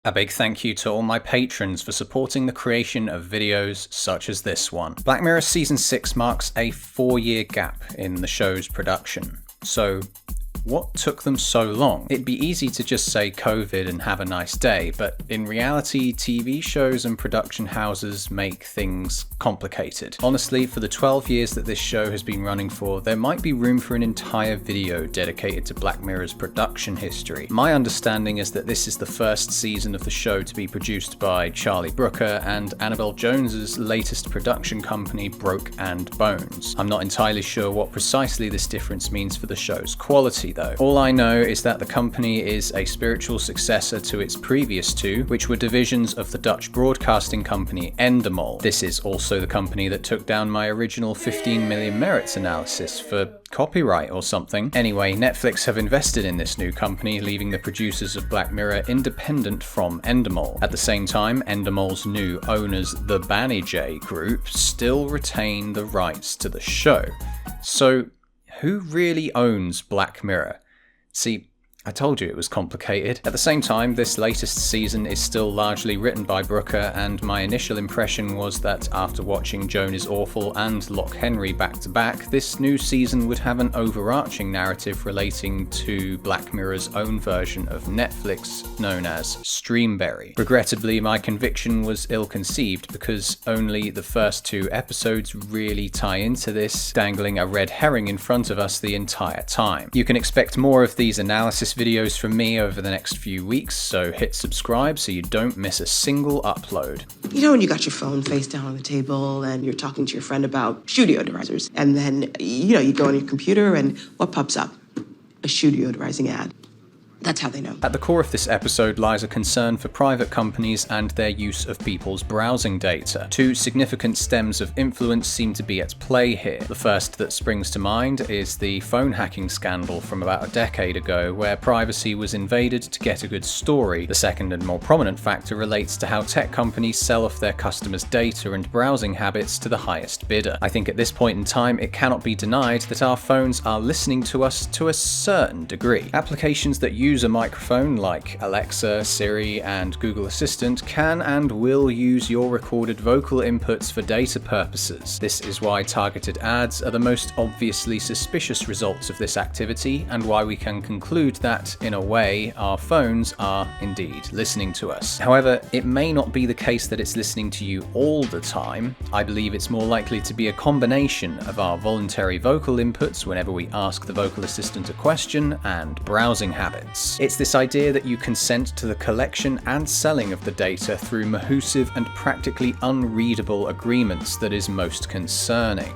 A big thank you to all my patrons for supporting the creation of videos such as this one. Black Mirror Season 6 marks a 4-year gap in the show's production. So, what took them so long? It'd be easy to just say COVID and have a nice day, but in reality, TV shows and production houses make things complicated. Honestly, for the 12 years that this show has been running for, there might be room for an entire video dedicated to Black Mirror's production history. My understanding is that this is the first season of the show to be produced by Charlie Brooker and Annabelle Jones's latest production company, Broke and Bones. I'm not entirely sure what precisely this difference means for the show's quality, though. All I know is that the company is a spiritual successor to its previous two, which were divisions of the Dutch broadcasting company Endemol. This is also the company that took down my original 15 million merits analysis for copyright or something. Anyway, Netflix have invested in this new company, leaving the producers of Black Mirror independent from Endemol. At the same time, Endemol's new owners, the Banijay Group, still retain the rights to the show. So, who really owns Black Mirror? See, I told you it was complicated. At the same time, this latest season is still largely written by Brooker, and my initial impression was that after watching Joan is Awful and Lock Henry back to back, this new season would have an overarching narrative relating to Black Mirror's own version of Netflix, known as Streamberry. Regrettably, my conviction was ill-conceived because only the first 2 episodes really tie into this, dangling a red herring in front of us the entire time. You can expect more of these analysis videos from me over the next few weeks, so hit subscribe so you don't miss a single upload. You know when you got your phone face down on the table and you're talking to your friend about shoe deodorizers, and then, you go on your computer and what pops up? A shoe deodorizing ad. That's how they know. At the core of this episode lies a concern for private companies and their use of people's browsing data. 2 significant stems of influence seem to be at play here. The first that springs to mind is the phone hacking scandal from about a decade ago, where privacy was invaded to get a good story. The second and more prominent factor relates to how tech companies sell off their customers' data and browsing habits to the highest bidder. I think at this point in time, it cannot be denied that our phones are listening to us to a certain degree. Applications that use a microphone like Alexa, Siri, and Google Assistant can and will use your recorded vocal inputs for data purposes. This is why targeted ads are the most obviously suspicious results of this activity, and why we can conclude that, in a way, our phones are indeed listening to us. However, it may not be the case that it's listening to you all the time. I believe it's more likely to be a combination of our voluntary vocal inputs whenever we ask the vocal assistant a question and browsing habits. It's this idea that you consent to the collection and selling of the data through mahoosive and practically unreadable agreements that is most concerning.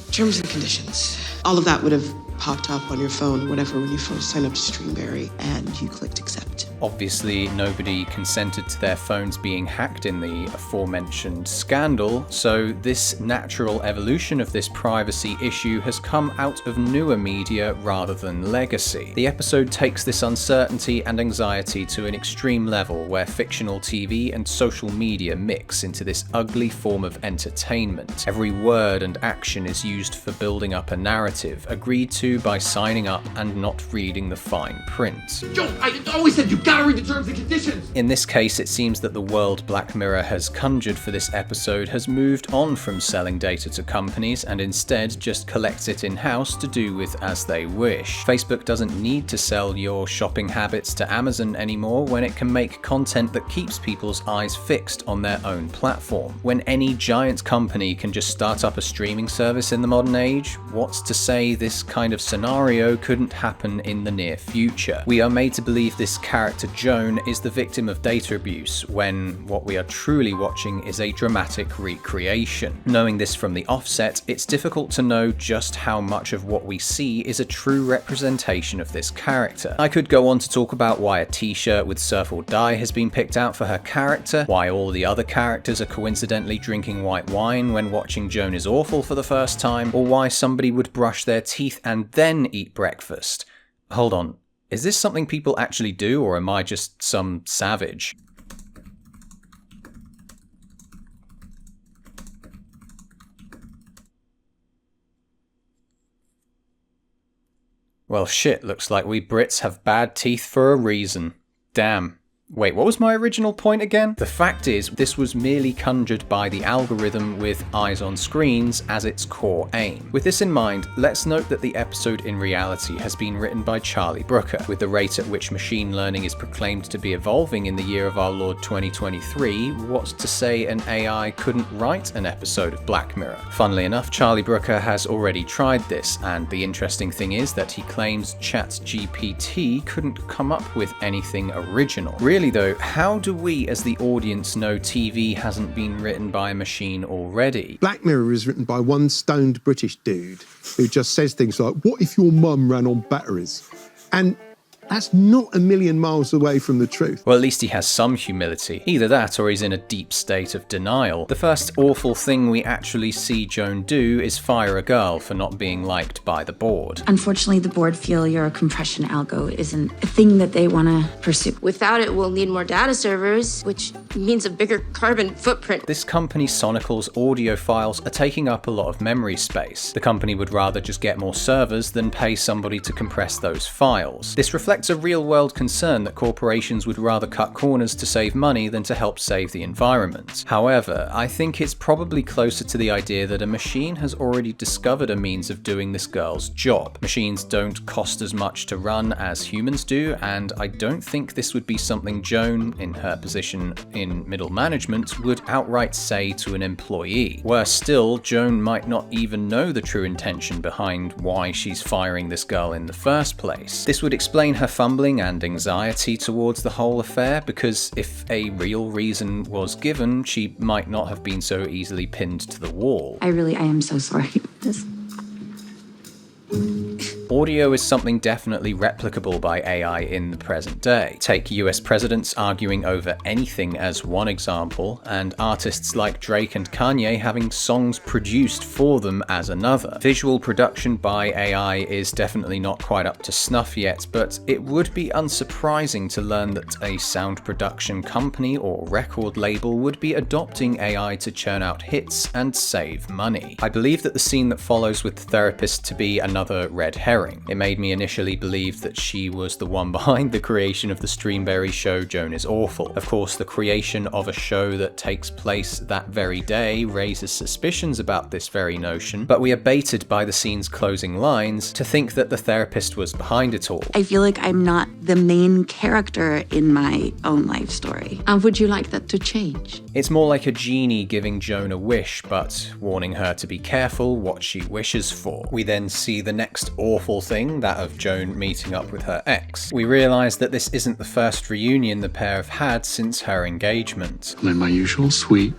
Terms and conditions. All of that would have popped up on your phone or whatever when you first signed up to Streamberry and you clicked accept. Obviously, nobody consented to their phones being hacked in the aforementioned scandal, so this natural evolution of this privacy issue has come out of newer media rather than legacy. The episode takes this uncertainty and anxiety to an extreme level, where fictional TV and social media mix into this ugly form of entertainment. Every word and action is used for building up a narrative, agreed to by signing up and not reading the fine print. Joe, I always said you gotta read the terms and conditions! In this case, it seems that the world Black Mirror has conjured for this episode has moved on from selling data to companies and instead just collects it in-house to do with as they wish. Facebook doesn't need to sell your shopping habits to Amazon anymore when it can make content that keeps people's eyes fixed on their own platform. When any giant company can just start up a streaming service in the modern age, what's to say this kind of scenario couldn't happen in the near future? We are made to believe this character Joan is the victim of data abuse, when what we are truly watching is a dramatic recreation. Knowing this from the offset, it's difficult to know just how much of what we see is a true representation of this character. I could go on to talk about why a t-shirt with Surf or Die has been picked out for her character, why all the other characters are coincidentally drinking white wine when watching Joan is Awful for the first time, or why somebody would brush their teeth and then eat breakfast. Hold on, is this something people actually do, or am I just some savage? Well shit, looks like we Brits have bad teeth for a reason. Damn. Wait, what was my original point again? The fact is, this was merely conjured by the algorithm with eyes on screens as its core aim. With this in mind, let's note that the episode in reality has been written by Charlie Brooker. With the rate at which machine learning is proclaimed to be evolving in the year of our Lord 2023, what's to say an AI couldn't write an episode of Black Mirror? Funnily enough, Charlie Brooker has already tried this, and the interesting thing is that he claims ChatGPT couldn't come up with anything original. Really though, how do we as the audience know TV hasn't been written by a machine already? Black Mirror is written by one stoned British dude who just says things like, what if your mum ran on batteries? And that's not a million miles away from the truth. Well, at least he has some humility. Either that or he's in a deep state of denial. The first awful thing we actually see Joan do is fire a girl for not being liked by the board. Unfortunately, the board feel your compression algo isn't a thing that they want to pursue. Without it, we'll need more data servers, which means a bigger carbon footprint. This company Sonical's audio files are taking up a lot of memory space. The company would rather just get more servers than pay somebody to compress those files. This reflects a real-world concern that corporations would rather cut corners to save money than to help save the environment. However, I think it's probably closer to the idea that a machine has already discovered a means of doing this girl's job. Machines don't cost as much to run as humans do, and I don't think this would be something Joan, in her position in middle management, would outright say to an employee. Worse still, Joan might not even know the true intention behind why she's firing this girl in the first place. This would explain her fumbling and anxiety towards the whole affair, because if a real reason was given, she might not have been so easily pinned to the wall. I am so sorry. Audio is something definitely replicable by AI in the present day. Take US presidents arguing over anything as one example, and artists like Drake and Kanye having songs produced for them as another. Visual production by AI is definitely not quite up to snuff yet, but it would be unsurprising to learn that a sound production company or record label would be adopting AI to churn out hits and save money. I believe that the scene that follows with the therapist to be another red herring. It made me initially believe that she was the one behind the creation of the Streamberry show Joan is Awful. Of course, the creation of a show that takes place that very day raises suspicions about this very notion, but we are baited by the scene's closing lines to think that the therapist was behind it all. I feel like I'm not the main character in my own life story. And would you like that to change? It's more like a genie giving Joan a wish, but warning her to be careful what she wishes for. We then see the next awful thing, that of Joan meeting up with her ex. We realise that this isn't the first reunion the pair have had since her engagement. I'm in my usual suite,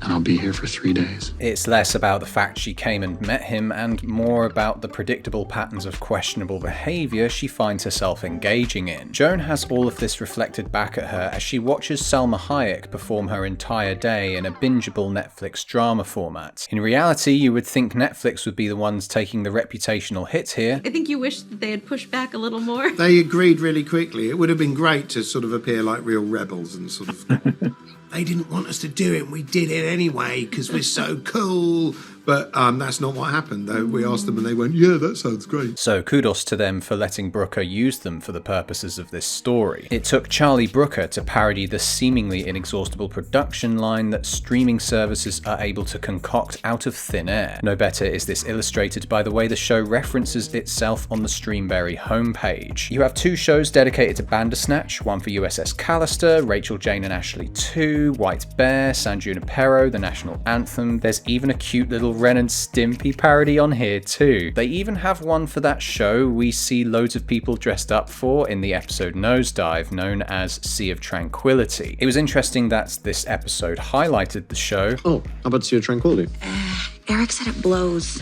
and I'll be here for 3 days. It's less about the fact she came and met him and more about the predictable patterns of questionable behaviour she finds herself engaging in. Joan has all of this reflected back at her as she watches Salma Hayek perform her entire day in a bingeable Netflix drama format. In reality, you would think Netflix would be the ones taking the reputational hit here. I think you wish that they had pushed back a little more. They agreed really quickly. It would have been great to sort of appear like real rebels and sort of... They didn't want us to do it, and we did it anyway because we're so cool. But that's not what happened, though. We asked them and they went, yeah, that sounds great. So kudos to them for letting Brooker use them for the purposes of this story. It took Charlie Brooker to parody the seemingly inexhaustible production line that streaming services are able to concoct out of thin air. No better is this illustrated by the way the show references itself on the Streamberry homepage. You have 2 shows dedicated to Bandersnatch, one for USS Callister, Rachel, Jane and Ashley 2, White Bear, San Junipero, the national anthem. There's even a cute little Ren and Stimpy parody on here too. They even have one for that show we see loads of people dressed up for in the episode Nosedive, known as Sea of Tranquility. It was interesting that this episode highlighted the show. Oh, how about Sea of Tranquility? Eric said it blows.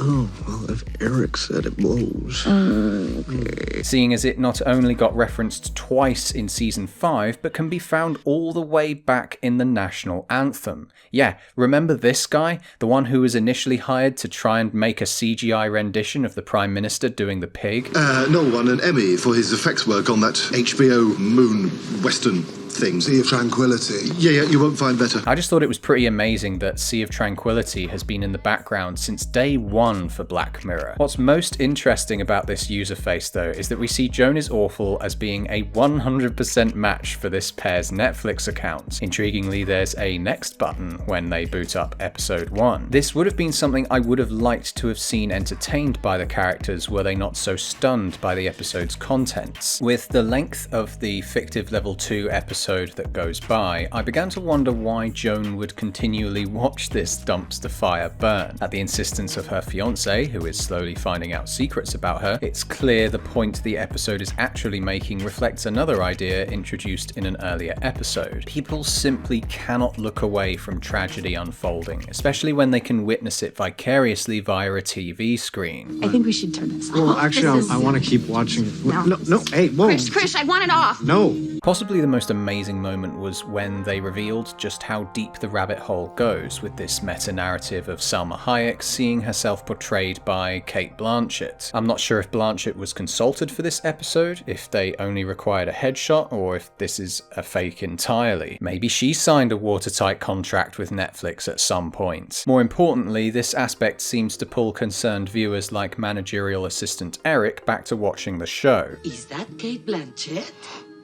Oh, well, if Eric said it blows. Okay. Seeing as it not only got referenced twice in season 5, but can be found all the way back in the national anthem. Yeah, remember this guy? The one who was initially hired to try and make a CGI rendition of the Prime Minister doing the pig? Noel won an Emmy for his effects work on that HBO Moon Western thing. Sea of Tranquility. Yeah, you won't find better. I just thought it was pretty amazing that Sea of Tranquility has been in the background since day one for Black Mirror. What's most interesting about this user face though is that we see Joan is Awful as being a 100% match for this pair's Netflix account. Intriguingly, there's a next button when they boot up episode 1. This would have been something I would have liked to have seen entertained by the characters were they not so stunned by the episode's contents. With the length of the fictive level 2 episode that goes by, I began to wonder why Joan would continually watch this dumpster fire burn. At the insistence of her fiance, who is slowly finding out secrets about her, it's clear the point the episode is actually making reflects another idea introduced in an earlier episode. People simply cannot look away from tragedy unfolding, especially when they can witness it vicariously via a TV screen. I think we should turn this off. Well, actually, I want to keep watching it. No, hey, whoa. Chris, I want it off. No. Possibly the most amazing moment was when they revealed just how deep the rabbit hole goes with this meta-narrative of Salma Hayek seeing herself portrayed by Cate Blanchett. I'm not sure if Blanchett was consulted for this episode, if they only required a headshot, or if this is a fake entirely. Maybe she signed a watertight contract with Netflix at some point. More importantly, this aspect seems to pull concerned viewers like managerial assistant Eric back to watching the show. Is that Cate Blanchett?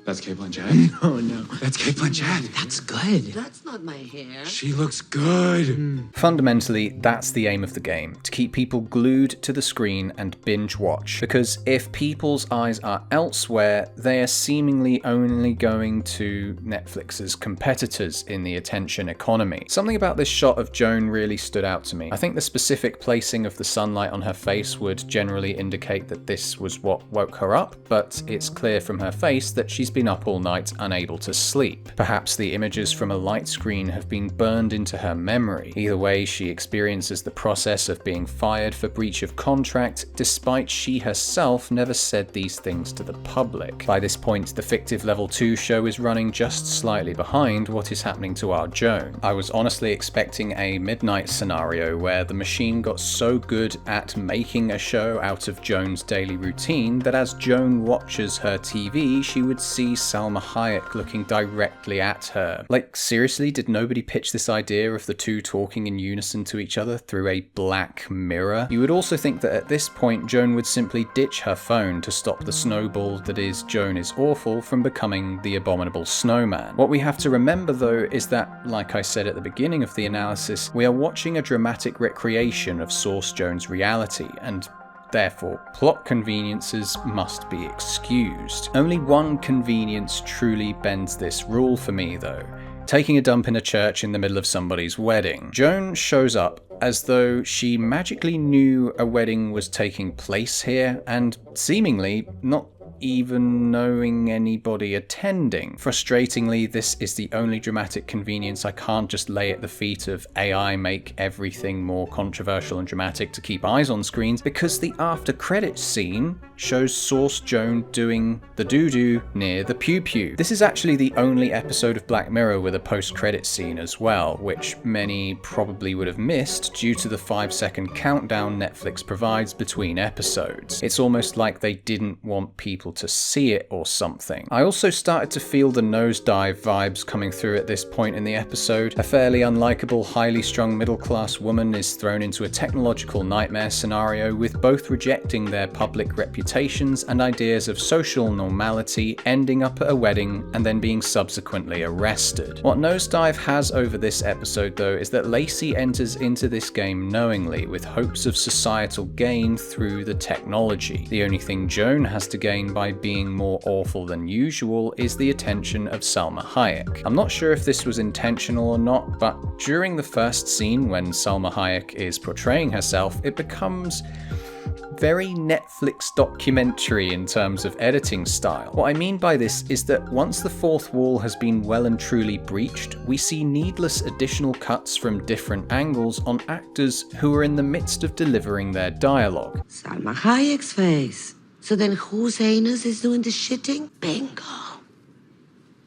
That's Cate Blanchett? No. That's Cate Blanchett. That's good. That's not my hair. She looks good. Fundamentally, that's the aim of the game, to keep people glued to the screen and binge watch, because if people's eyes are elsewhere, they are seemingly only going to Netflix's competitors in the attention economy. Something about this shot of Joan really stood out to me. I think the specific placing of the sunlight on her face would generally indicate that this was what woke her up, but it's clear from her face that she's been up all night unable to sleep. Perhaps the images from a light screen have been burned into her memory. Either way, she experiences the process of being fired for breach of contract, despite she herself never said these things to the public. By this point, the fictive level 2 show is running just slightly behind what is happening to our Joan. I was honestly expecting a midnight scenario where the machine got so good at making a show out of Joan's daily routine that as Joan watches her TV, she would see Salma Hayek looking directly at her. Like, seriously, did nobody pitch this idea of the two talking in unison to each other through a black mirror? You would also think that at this point, Joan would simply ditch her phone to stop the snowball that is Joan is Awful from becoming the abominable snowman. What we have to remember though is that, like I said at the beginning of the analysis, we are watching a dramatic recreation of Source Joan's reality, and therefore, plot conveniences must be excused. Only one convenience truly bends this rule for me though. Taking a dump in a church in the middle of somebody's wedding. Joan shows up as though she magically knew a wedding was taking place here, and seemingly not even knowing anybody attending. Frustratingly, this is the only dramatic convenience I can't just lay at the feet of AI make everything more controversial and dramatic to keep eyes on screens, because the after credits scene shows Source Joan doing the doo-doo near the pew-pew. This is actually the only episode of Black Mirror with a post-credits scene as well, which many probably would have missed due to the 5-second countdown Netflix provides between episodes. It's almost like they didn't want people to see it or something. I also started to feel the NOSEDIVE vibes coming through at this point in the episode. A fairly unlikable, highly strung middle-class woman is thrown into a technological nightmare scenario, with both rejecting their public reputations and ideas of social normality, ending up at a wedding and then being subsequently arrested. What NOSEDIVE has over this episode though is that Lacey enters into this game knowingly, with hopes of societal gain through the technology. The only thing Joan has to gain by being more awful than usual is the attention of Salma Hayek. I'm not sure if this was intentional or not, but during the first scene when Salma Hayek is portraying herself, it becomes very Netflix documentary in terms of editing style. What I mean by this is that once the fourth wall has been well and truly breached, we see needless additional cuts from different angles on actors who are in the midst of delivering their dialogue. Salma Hayek's face. So then whose anus is doing the shitting? Bingo.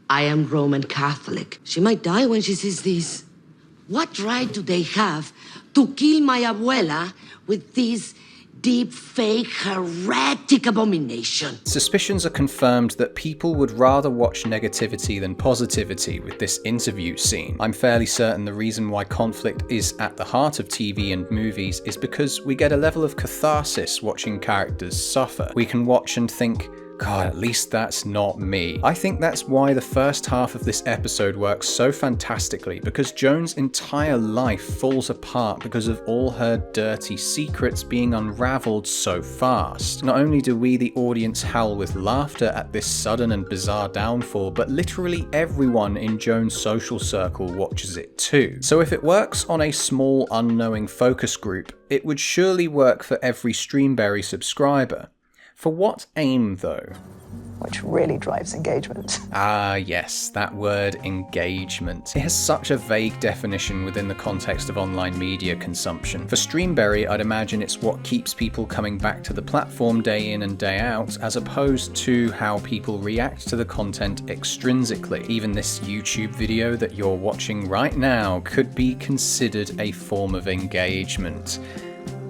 I am Roman Catholic. She might die when she sees this. What right do they have to kill my abuela with these deep fake, heretic abomination. Suspicions are confirmed that people would rather watch negativity than positivity with this interview scene. I'm fairly certain the reason why conflict is at the heart of TV and movies is because we get a level of catharsis watching characters suffer. We can watch and think, God, at least that's not me. I think that's why the first half of this episode works so fantastically, because Joan's entire life falls apart because of all her dirty secrets being unraveled so fast. Not only do we, the audience, howl with laughter at this sudden and bizarre downfall, but literally everyone in Joan's social circle watches it too. So if it works on a small, unknowing focus group, it would surely work for every Streamberry subscriber. For what aim, though? Which really drives engagement. Ah, yes, that word engagement. It has such a vague definition within the context of online media consumption. For Streamberry, I'd imagine it's what keeps people coming back to the platform day in and day out, as opposed to how people react to the content extrinsically. Even this YouTube video that you're watching right now could be considered a form of engagement.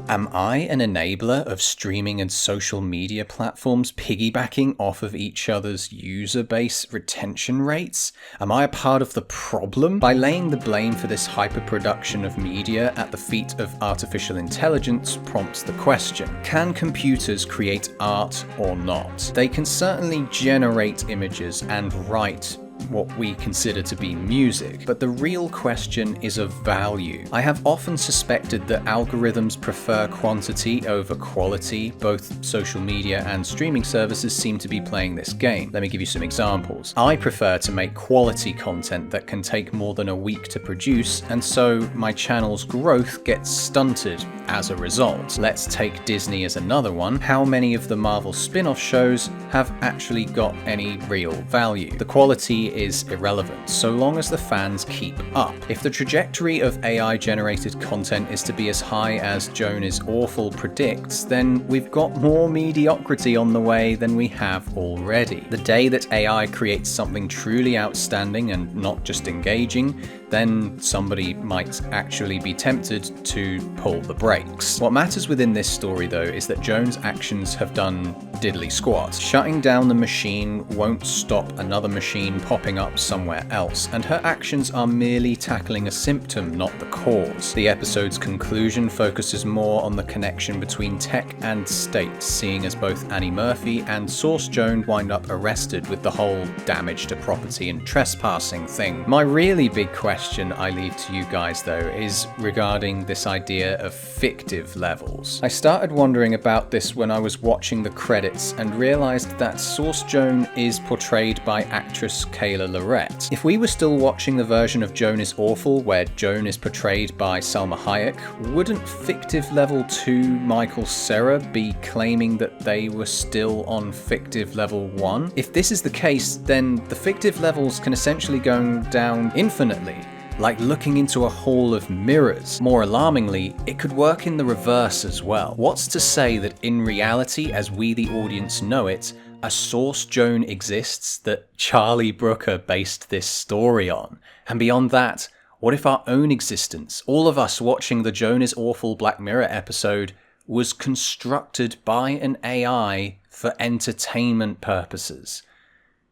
Am I an enabler of streaming and social media platforms piggybacking off of each other's user base retention rates? Am I a part of the problem? By laying the blame for this hyperproduction of media at the feet of artificial intelligence prompts the question, can computers create art or not? They can certainly generate images and write what we consider to be music, but the real question is of value. I have often suspected that algorithms prefer quantity over quality. Both social media and streaming services seem to be playing this game. Let me give you some examples. I prefer to make quality content that can take more than a week to produce, and so my channel's growth gets stunted as a result. Let's take Disney as another one. How many of the Marvel spin-off shows have actually got any real value? The quality is irrelevant, so long as the fans keep up. If the trajectory of AI-generated content is to be as high as Joan is Awful predicts, then we've got more mediocrity on the way than we have already. The day that AI creates something truly outstanding and not just engaging, then somebody might actually be tempted to pull the brakes. What matters within this story, though, is that Joan's actions have done diddly squat. Shutting down the machine won't stop another machine popping up somewhere else, and her actions are merely tackling a symptom, not the cause. The episode's conclusion focuses more on the connection between tech and state, seeing as both Annie Murphy and Source Joan wind up arrested with the whole damage to property and trespassing thing. My really big question I leave to you guys, though, is regarding this idea of fictive levels. I started wondering about this when I was watching the credits and realized that Source Joan is portrayed by actress Kayla Lorette. If we were still watching the version of Joan is Awful where Joan is portrayed by Salma Hayek, wouldn't fictive level 2 Michael Cera be claiming that they were still on fictive level 1? If this is the case, then the fictive levels can essentially go down infinitely, like looking into a hall of mirrors. More alarmingly, it could work in the reverse as well. What's to say that in reality, as we the audience know it, a Source Joan exists that Charlie Brooker based this story on? And beyond that, what if our own existence, all of us watching the Joan is Awful Black Mirror episode, was constructed by an AI for entertainment purposes?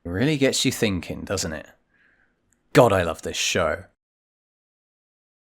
It really gets you thinking, doesn't it? God, I love this show.